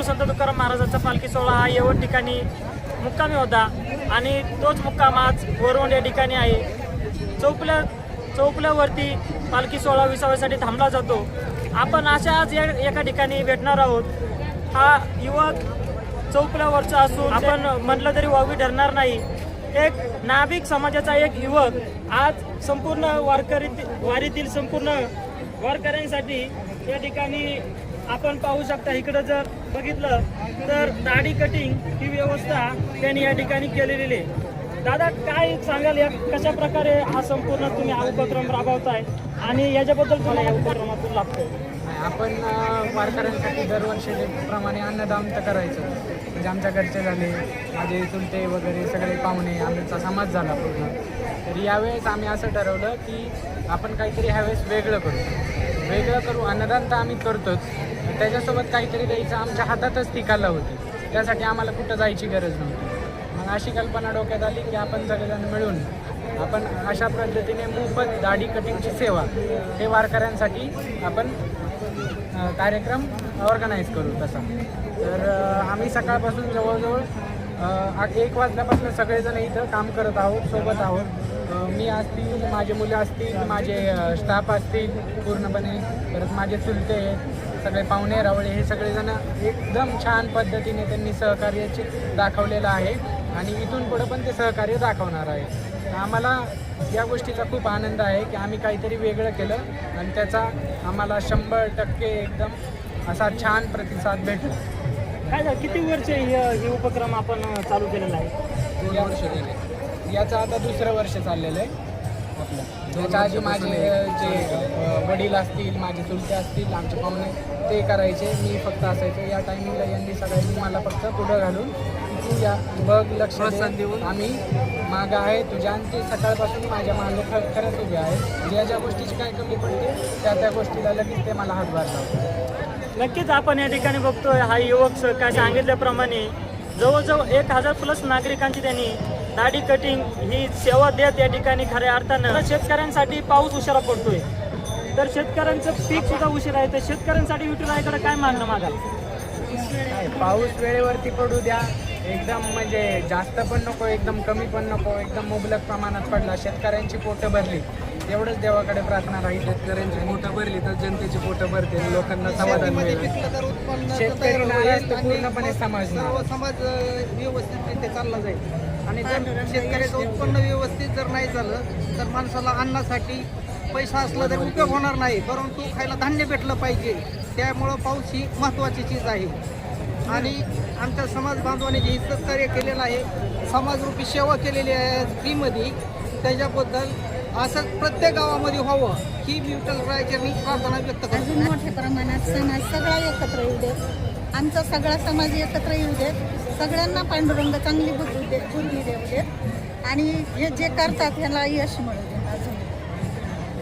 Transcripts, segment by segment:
संत तुकाराम महाराजांचा पालखी सोहळा हा येवत ठिकाणी मुक्कामी होता आणि तोच मुक्काम आज वरवंड या ठिकाणी आहे। चौपल्यावरती पालखी सोहळा विसाव्यासाठी थांबला जातो। आपण अशा आज एका ठिकाणी भेटणार आहोत। हा युवक चौपल्यावरचा असून आपण म्हटलं तरी वावगी ठरणार नाही। एक नाभिक समाजाचा एक युवक आज संपूर्ण वारीतील संपूर्ण वारकऱ्यांसाठी या ठिकाणी आपण पाहू शकता। इकडं जर बघितलं तर दाढी कटिंग ही व्यवस्था त्यांनी या ठिकाणी केलेली आहे। दादा काय सांगाल, या कशा प्रकारे हा संपूर्ण तुम्ही हा उपक्रम राबवताय आणि याच्याबद्दल मला या उपक्रमातून लागतंय? आपण वारकऱ्यांसाठी दरवर्षीप्रमाणे अन्नदान तर करायचं, म्हणजे आमच्या घरचे झाले, माझे चुलते वगैरे सगळे पाहुणे, आमचा समाज झाला पूर्ण। तर यावेळेस आम्ही असं ठरवलं की आपण काहीतरी ह्यावेळेस वेगळं करू। अन्नदान तर आम्ही करतोच, त्याच्यासोबत काहीतरी द्यायचं आमच्या हातातच ती कला होती। त्यासाठी आम्हाला कुठं जायची गरज नव्हती। मग अशी कल्पना डोक्यात आली की आपण सगळेजण मिळून आपण अशा पद्धतीने मोफत दाढी कटिंगची सेवा हे वारकऱ्यांसाठी आपण कार्यक्रम ऑर्गनाईज करू तसा। तर आम्ही सकाळपासून जवळजवळ 1 वाजल्यापासून सगळेजण इथं काम करत आहोत, सोबत आहोत। मी असतील, माझे मुलं असतील, माझे स्टाफ असतील पूर्णपणे, परत माझे चुलते आहेत, सगळे पाहुणे रावळे, हे सगळेजण एकदम छान पद्धतीने त्यांनी सहकार्याचे दाखवलेलं आहे आणि इथून पुढं पण ते सहकार्य दाखवणार आहे। आम्हाला या गोष्टीचा खूप आनंद आहे की आम्ही काहीतरी वेगळं केलं आणि त्याचा आम्हाला 100% एकदम असा छान प्रतिसाद भेटला। काय झालं, किती वर्ष हे उपक्रम आपण चालू केलेला आहे? 2 वर्ष झाले। याचं आता 2रं वर्ष चाललेलं आहे आपलं। त्याच्या आधी माझे जे वडील असतील, माझे चुलते असतील, आमचे पाहुणे ते करायचे, मी फक्त असायचो। या टायमिंगला यांनी सगळ्यांनी मला फक्त पुढं घालून तू या बघ, लक्ष देऊन आम्ही मागं आहे तुझ्या, आणि ते सकाळपासून माझ्या मागे खरंच उभे आहे। ज्या ज्या गोष्टीची काय कमी पडते त्या गोष्टीला लगेच ते मला हातभार लावतात। नक्कीच आपण या ठिकाणी बघतोय हा युवक काय सांगितल्याप्रमाणे जवळजवळ 1000+ नागरिकांची त्यांनी दाढी कटिंग ही सेवा देत या ठिकाणी खऱ्या अर्थानं शेतकऱ्यांसाठी पाऊस उशिरा पडतोय, तर शेतकऱ्यांचं पीक सुद्धा उशिरा आहे, तर शेतकऱ्यांसाठी विठुरायाकडे काय मागणं मागाल? पाऊस वेळेवरती पडू द्या, एकदम म्हणजे जास्त पण नको, एकदम कमी पण नको, एकदम मुबलक प्रमाणात पडला, शेतकऱ्यांची पोटं भरली, एवढंच देवाकडे प्रार्थना राहील। शेतकऱ्यांची पोटं भरली तर जनतेची पोटं भरते, लोकांना समाधान मिळेल। शेतकरी नाराज तर पूर्णपणे समाज व्यवस्थितरित्या चालला जाईल आणि जर शेतकऱ्याचं उत्पन्न व्यवस्थित जर नाही झालं तर माणसाला अन्नासाठी पैसा असला तर उपयोग होणार नाही, परंतु खायला धान्य भेटलं पाहिजे। त्यामुळं पाऊस ही महत्त्वाची चीज आहे आणि आमच्या समाज बांधवाने जे सहकार्य केलेलं आहे, समाजरूपी सेवा केलेली आहे फ्रीमध्ये, त्याच्याबद्दल असं प्रत्येक गावामध्ये व्हावं ही मी विठ्ठलरायाचरणी प्रार्थना व्यक्त करतो। अजून मोठ्या प्रमाणात समाज सगळा एकत्र येऊ देत, आमचा सगळा समाज एकत्र येऊ देत, सगळ्यांना पांडुरंग चांगली बुद्धी देऊ देत आणि हे जे करतात ह्याला यश मिळू देत। अजून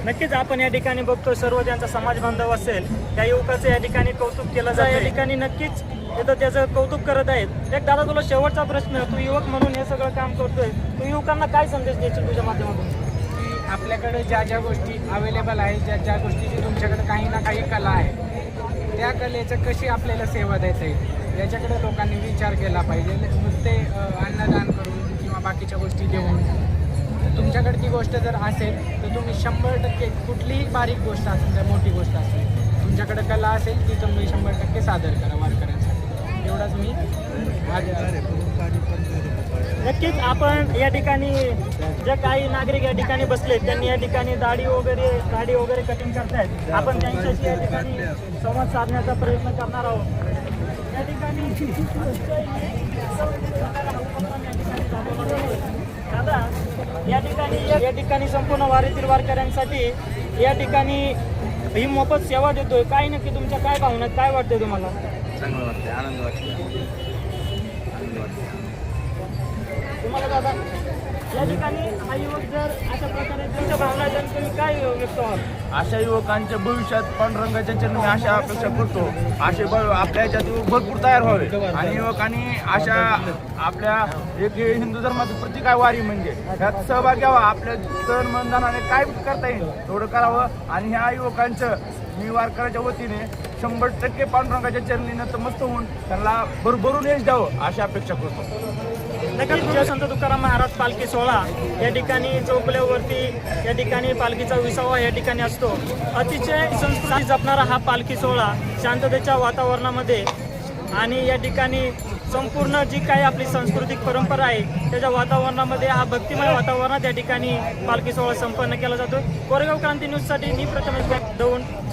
नक्कीच आपण या ठिकाणी बघतो सर्व ज्यांचा समाज बांधव असेल त्या युवकाचं या ठिकाणी कौतुक केलं जातं, या ठिकाणी नक्कीच इथं त्याचं कौतुक करत आहेत। एक दादा तुला शेवटचा प्रश्न, तू युवक म्हणून हे सगळं काम करतोय, तू युवकांना काय संदेश द्यायचे तुझ्या माध्यमातून? की आपल्याकडे ज्या ज्या गोष्टी अवेलेबल आहे, ज्या ज्या गोष्टीची तुमच्याकडे काही ना काही कला आहे, त्या कलेचं कशी आपल्याला सेवा देता येईल याच्याकडे लोकांनी विचार केला पाहिजे। नुसते अन्नदान करून किंवा बाकीच्या गोष्टी देऊन, तुमच्याकडे ती गोष्ट जर असेल तर तुम्ही 100% कुठलीही बारीक गोष्ट असेल तर मोठी गोष्ट असेल, तुमच्याकडे कला असेल ती तुम्ही 100% सादर करा वारकऱ्यांसाठी। एवढाच मी नक्कीच आपण या ठिकाणी जे काही नागरिक या ठिकाणी बसले त्यांनी या ठिकाणी दाढी वगैरे कटिंग करतायत, आपण त्यांच्याशी या ठिकाणी संवाद साधण्याचा प्रयत्न करणार आहोत। या ठिकाणी दादा या ठिकाणी संपूर्ण वारीतील वारकऱ्यांसाठी या ठिकाणी ही मोफत सेवा देतोय, काय नक्की तुमच्या काय भावना, काय वाटते तुम्हाला? चांगलं वाटतं, आनंद वाटतो। तुम्हाला दादा या ठिकाणी हा युवक जर अशा प्रकारे त्यांच्या भावना जर तुम्ही काय व्यक्त व्हाल? अशा युवकांच्या भविष्यात पांडुरंगाच्या चरणी अशा अपेक्षा करतो, असे आपल्या याच्यात युवक भरपूर तयार व्हावे आणि युवकांनी अशा आपल्या एक हिंदू धर्माचं प्रतीक आहे वारी, म्हणजे त्यात सहभाग घ्यावा, आपल्या तन मन धनाने काय करता येईल तेवढं करावं। आणि ह्या युवकांचं मी वारकऱ्याच्या वतीने 100% पांडुरंगाच्या चरणी नतमस्त होऊन त्यांना भरभरून यश द्यावं अशी अपेक्षा करतो. नक्कीच जय संत तुकाराम महाराज पालखी सोहळा या ठिकाणी चौपल्यावरती या ठिकाणी पालखीचा विसावा या ठिकाणी असतो. अतिशय संस्कृती जपणारा हा पालखी सोहळा शांततेच्या वातावरणामध्ये आणि या ठिकाणी संपूर्ण जी काही आपली सांस्कृतिक परंपरा आहे त्याच्या वातावरणामध्ये हा भक्तिमय वातावरणात या ठिकाणी पालखी सोहळा संपन्न केला जातो. कोरेगाव क्रांती न्यूजसाठी मी प्रथमेश दौंड